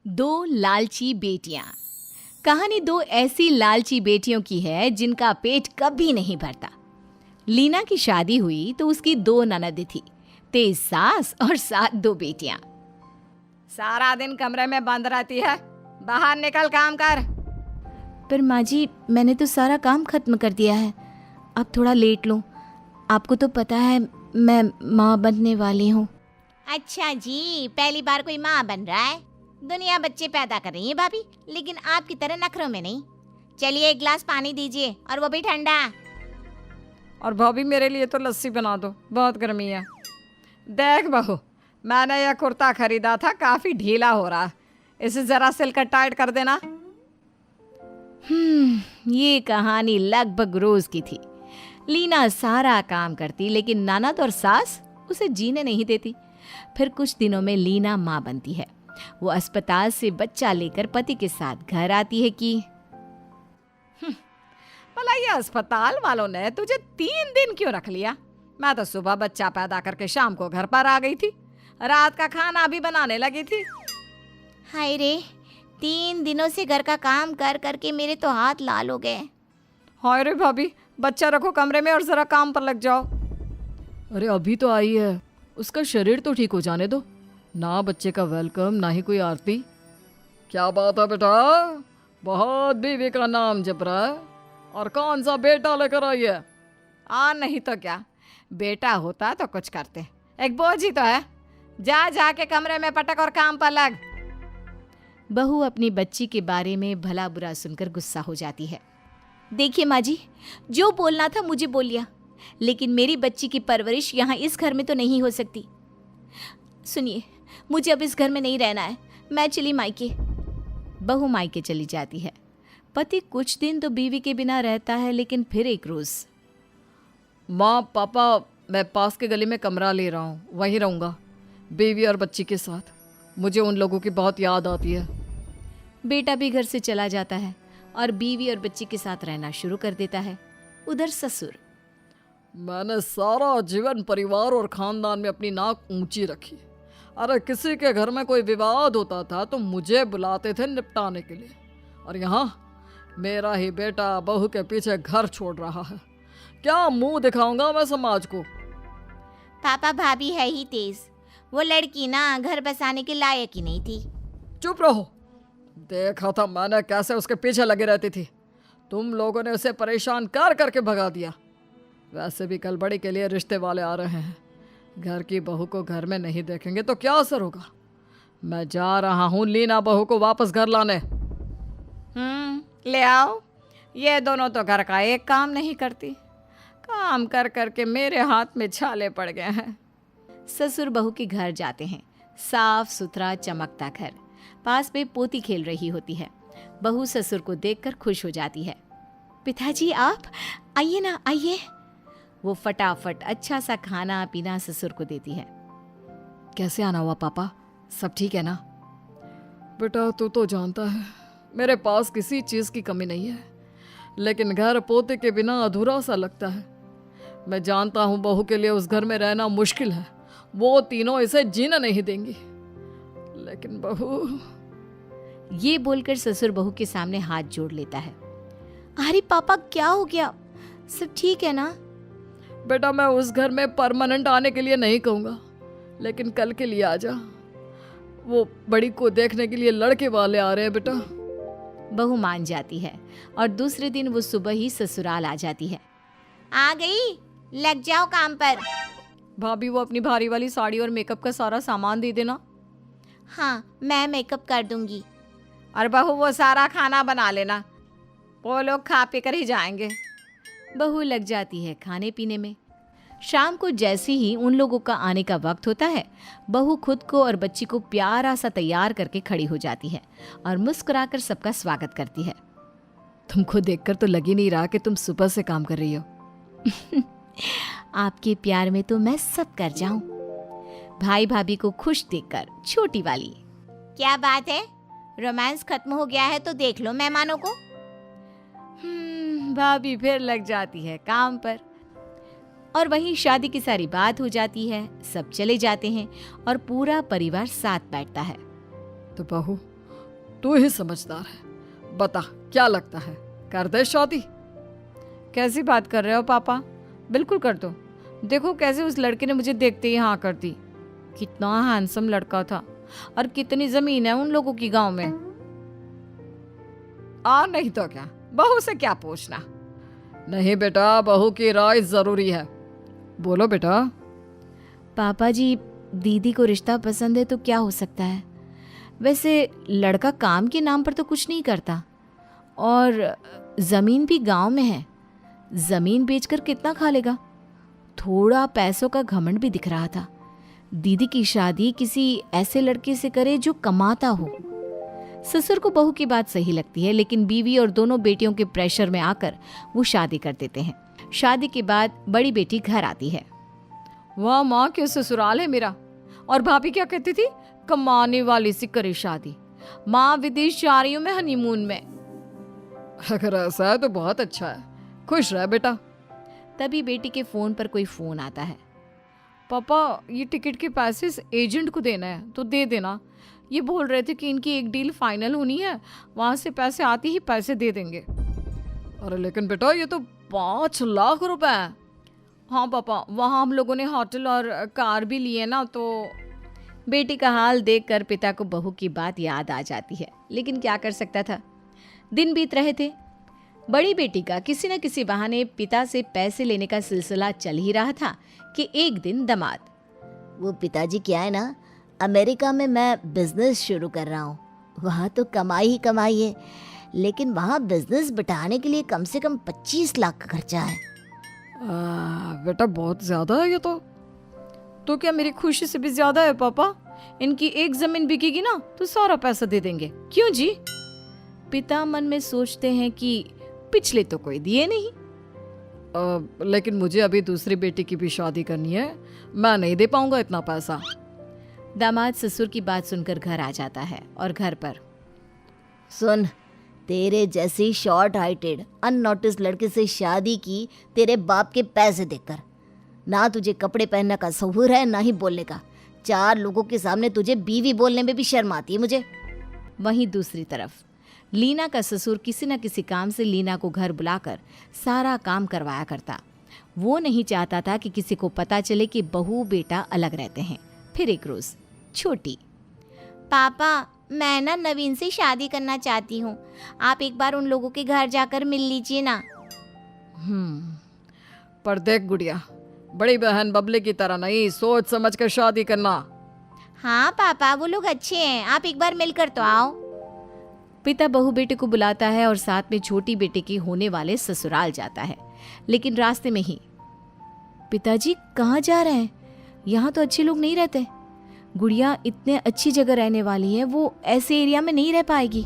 दो लालची बेटियां। कहानी दो ऐसी लालची बेटियों की है जिनका पेट कभी नहीं भरता। लीना की शादी हुई तो उसकी दो ननदें थी, तेज सास और साथ दो बेटियां। सारा दिन कमरे में बंद रहती है, बाहर निकल काम कर। पर माँ जी, मैंने तो सारा काम खत्म कर दिया है, अब थोड़ा लेट लूं। आपको तो पता है मैं माँ बनने वाली हूँ। अच्छा जी, पहली बार कोई माँ बन रहा है। दुनिया बच्चे पैदा कर रही है भाभी, लेकिन आपकी तरह नखरों में नहीं। चलिए एक गिलास पानी दीजिए, और वो भी ठंडा। और भाभी मेरे लिए तो लस्सी बना दो, बहुत गर्मी है। देख बहू, मैंने यह कुर्ता खरीदा था, काफी ढीला हो रहा है, इसे जरा सिलकर टाइट कर देना। ये कहानी लगभग रोज की थी। लीना सारा काम करती, लेकिन ननद और सास उसे जीने नहीं देती। फिर कुछ दिनों में लीना माँ बनती है। वो अस्पताल से बच्चा लेकर पति के साथ घर आती है कि भला ये अस्पताल वालों ने तुझे 3 दिन क्यों रख लिया? मैं तो सुबह बच्चा पैदा करके शाम को घर पर आ गई थी, रात का खाना भी बनाने लगी थी। हाय रे, 3 दिनों से घर का काम कर करके मेरे तो हाथ लाल हो गए। हाय रे भाभी, बच्चा रखो कमरे में और जरा काम पर लग जाओ। अरे अभी तो आई है, उसका शरीर तो ठीक हो जाने दो ना। बच्चे का वेलकम ना ही कोई आरती। क्या बात है बेटा, बहुत बीवी का नाम जप रहा है, और कौन सा बेटा लेकर आई है? नहीं तो क्या, बेटा होता तो कुछ करते, एक बोझ ही तो है। जा जाके कमरे में पटक और काम पर लग। बहू अपनी बच्ची के बारे में भला बुरा सुनकर गुस्सा हो जाती है। देखिए माँ जी, जो बोलना था मुझे बोल लिया, लेकिन मेरी बच्ची की परवरिश यहाँ इस घर में तो नहीं हो सकती। सुनिए, मुझे अब इस घर में नहीं रहना है, मैं चली मायके। बहू मायके चली जाती है। पति कुछ दिन तो बीवी के बिना रहता है, लेकिन फिर एक रोज, माँ पापा, मैं पास के गली में कमरा ले रहा हूँ, वहीं रहूँगा बीवी और बच्ची के साथ। मुझे उन लोगों की बहुत याद आती है। बेटा भी घर से चला जाता है और बीवी और बच्ची के साथ रहना शुरू कर देता है। उधर ससुर, मैंने सारा जीवन परिवार और खानदान में अपनी नाक ऊंची रखी। अरे किसी के घर में कोई विवाद होता था तो मुझे बुलाते थे निपटाने के लिए, और यहाँ मेरा ही बेटा बहू के पीछे घर छोड़ रहा है। क्या मुंह दिखाऊंगा मैं समाज को? पापा भाभी है ही तेज, वो लड़की ना घर बसाने के लायक ही नहीं थी। चुप रहो, देखा था मैंने कैसे उसके पीछे लगी रहती थी। तुम लोगों ने उसे परेशान कर करके भगा दिया। वैसे भी कल बड़ी के लिए रिश्ते वाले आ रहे हैं, घर की बहू को घर में नहीं देखेंगे तो क्या असर होगा। मैं जा रहा हूँ लीना बहू को वापस घर लाने। ले आओ। ये दोनों तो घर का एक काम नहीं करती, काम कर करके मेरे हाथ में छाले पड़ गए हैं। ससुर बहू के घर जाते हैं। साफ सुथरा चमकता घर, पास में पोती खेल रही होती है। बहू ससुर को देखकर खुश हो जाती है। पिताजी आप आइए ना, आइए। वो फटाफट अच्छा सा खाना पीना ससुर को देती है। कैसे आना हुआ पापा, सब ठीक है ना? बेटा तू तो जानता है मेरे पास किसी चीज़ की कमी नहीं है, लेकिन घर पोते के बिना अधूरा सा लगता है। मैं जानता हूँ बहू के लिए उस घर में रहना मुश्किल है, वो तीनों इसे जीना नहीं देंगी, लेकिन बहू। ये बोलकर ससुर बहू के सामने हाथ जोड़ लेता है। अरे पापा क्या हो गया, सब ठीक है ना? बेटा मैं उस घर में परमानेंट आने के लिए नहीं कहूँगा, लेकिन कल के लिए आ जा। वो बड़ी को देखने के लिए लड़के वाले आ रहे हैं बेटा। बहू मान जाती है और दूसरे दिन वो सुबह ही ससुराल आ जाती है। आ गई, लग जाओ काम पर। भाभी वो अपनी भारी वाली साड़ी और मेकअप का सारा सामान दे देना। हाँ, मैं मेकअप कर दूंगी। और बहू वो सारा खाना बना लेना, वो लोग खा पी कर ही जाएंगे। बहू लग जाती है खाने पीने में। शाम को जैसे ही उन लोगों का आने का वक्त होता है, बहू खुद को और बच्ची को प्यारा सा तैयार करके खड़ी हो जाती है और मुस्कुराकर सबका स्वागत करती है। तुमको देखकर तो लग ही नहीं रहा कि तुम सुबह से काम कर रही हो। आपके प्यार में तो मैं सब कर जाऊं। भाई भाभी को खुश देखकर छोटी वाली, क्या बात है, रोमांस खत्म हो गया है तो देख लो मेहमानों को। भाभी फिर लग जाती है काम पर और वहीं शादी की सारी बात हो जाती है। सब चले जाते हैं और पूरा परिवार साथ बैठता है। तो बहू तू ही समझदार है, बता क्या लगता है, कर दे शादी? कैसी बात कर रहे हो पापा? बिल्कुल कर दो। देखो कैसे उस लड़के ने मुझे देखते ही हाँ कर दी। कितना हैंडसम लड़का था और कितनी जमीन है उन लोगों की गांव में। नहीं तो क्या, बहू से क्या पूछना। नहीं बेटा, बहू की राय जरूरी है। बोलो बेटा। पापा जी, दीदी को रिश्ता पसंद है तो क्या हो सकता है। वैसे लड़का काम के नाम पर तो कुछ नहीं करता और ज़मीन भी गांव में है। ज़मीन बेचकर कितना खा लेगा। थोड़ा पैसों का घमंड भी दिख रहा था। दीदी की शादी किसी ऐसे लड़के से करे जो कमाता हो। ससुर को बहू की बात सही लगती है, लेकिन बीवी और दोनों बेटियों के प्रेशर में आकर वो शादी कर देते हैं। शादी के बाद बड़ी बेटी घर आती है। वाह माँ, क्या ससुराल है मेरा। और भाभी क्या कहती थी, कमाने वाली से करे शादी। माँ विदेश जा रही हूँ मैं हनीमून में। अगर ऐसा है तो बहुत अच्छा है, खुश रह बेटा। तभी बेटी के फोन पर कोई फोन आता है। पापा, ये टिकट के पैसे इस एजेंट को देना है तो दे देना। ये बोल रहे थे कि इनकी एक डील फाइनल होनी है, वहां से पैसे आते ही पैसे दे देंगे। अरे लेकिन बेटा, ये तो 5 लाख रुपए। हाँ पापा, वहाँ हम लोगों ने होटल और कार भी लिए ना, तो बेटी का हाल देखकर पिता को बहू की बात याद आ जाती है, लेकिन क्या कर सकता था। दिन बीत रहे थे। बड़ी बेटी का किसी न किसी बहाने पिता से पैसे लेने का सिलसिला चल ही रहा था कि एक दिन दामाद, वो पिताजी क्या है ना, अमेरिका में मैं बिजनेस शुरू कर रहा हूँ। वहाँ तो कमाई ही कमाई है, लेकिन वहाँ बिजनेस बिठाने के लिए कम से कम 25 लाख का खर्चा है। बेटा बहुत ज्यादा है ये तो क्या मेरी खुशी से भी ज्यादा है पापा? इनकी एक जमीन बिकेगी ना तो सारा पैसा दे देंगे। क्यों जी? पिता मन में सोचते हैं कि पिछले तो कोई दिए नहीं। लेकिन मुझे अभी दूसरी बेटी की भी शादी करनी है, मैं नहीं दे पाऊंगा इतना पैसा। दामाद ससुर की बात सुनकर घर आ जाता है और घर पर, सुन, तेरे जैसी शॉर्ट हाइटेड अननोटिस लड़के से शादी की तेरे बाप के पैसे देकर। ना तुझे कपड़े पहनने का सहूर है, ना ही बोलने का। 4 लोगों के सामने तुझे बीवी बोलने में भी शर्म आती है मुझे। वहीं दूसरी तरफ लीना का ससुर किसी न किसी काम से लीना को घर बुलाकर सारा काम करवाया करता। वो नहीं चाहता था कि किसी को पता चले कि बहू बेटा अलग रहते हैं। फिर एक रोज छोटी, पापा, मैं ना नवीन से शादी करना चाहती हूँ। आप एक बार उन लोगों के घर जाकर मिल लीजिए ना। पर देख गुड़िया, बड़ी बहन बबले की तरह नहीं, सोच समझ कर शादी करना। हाँ पापा, वो लोग अच्छे हैं, आप एक बार मिलकर तो आओ। पिता बहू बेटे को बुलाता है और साथ में छोटी बेटे के होने वाले ससुराल जाता है। लेकिन रास्ते में ही, पिताजी कहाँ जा रहे हैं? यहाँ तो अच्छे लोग नहीं रहते। गुड़िया इतने अच्छी जगह रहने वाली है, वो ऐसे एरिया में नहीं रह पाएगी।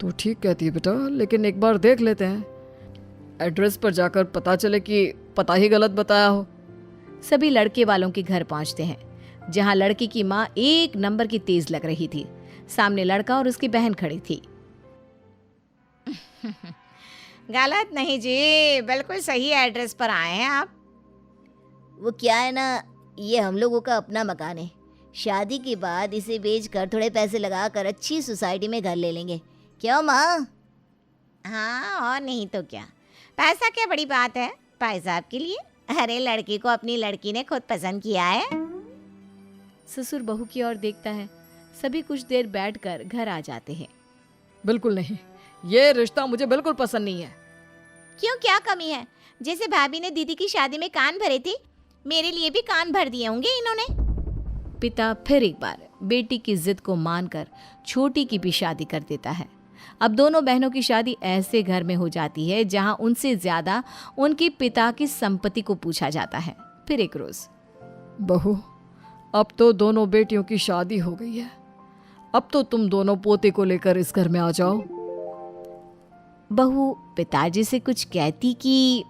तो ठीक कहती है बेटा, लेकिन एक बार देख लेते हैं। एड्रेस पर जाकर पता चले कि पता ही गलत बताया हो। सभी लड़के वालों के घर पहुंचते हैं, जहां लड़की की माँ एक नंबर की तेज लग रही थी। सामने लड़का और उसकी बहन खड़ी थी। गलत नहीं जी, बिल्कुल सही एड्रेस पर आए हैं आप। वो क्या है ना, ये हम लोगों का अपना मकान है। शादी के बाद इसे बेचकर थोड़े पैसे लगाकर अच्छी सोसाइटी में घर ले लेंगे। क्यों माँ? हाँ, और नहीं तो क्या। पैसा क्या बड़ी बात है भाई साहब के लिए। अरे लड़की को अपनी लड़की ने खुद पसंद किया है। ससुर बहू की ओर देखता है। सभी कुछ देर बैठकर घर आ जाते हैं। बिल्कुल नहीं, ये रिश्ता मुझे बिल्कुल पसंद नहीं है। क्यों, क्या कमी है? जैसे भाभी ने दीदी की शादी में कान भरे थे, मेरे लिए भी कान भर दिए होंगे इन्होंने। पिता फिर एक बार बेटी की जिद को मानकर छोटी की भी शादी कर देता है। अब दोनों बहनों की शादी ऐसे घर में हो जाती है जहां उनसे ज्यादा उनके पिता की संपत्ति को पूछा जाता है। फिर एक रोज, बहू, अब तो दोनों बेटियों की शादी हो गई है, अब तो तुम दोनों पोते को लेकर इस घर में आ जाओ। बहू पिताजी से कुछ कहती कि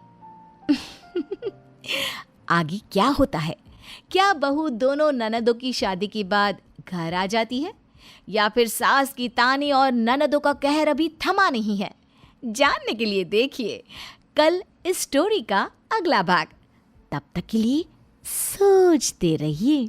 आगे क्या होता है? क्या बहू दोनों ननदों की शादी के बाद घर आ जाती है, या फिर सास की ताने और ननदों का कहर अभी थमा नहीं है? जानने के लिए देखिए कल इस स्टोरी का अगला भाग। तब तक के लिए सोचते रहिए।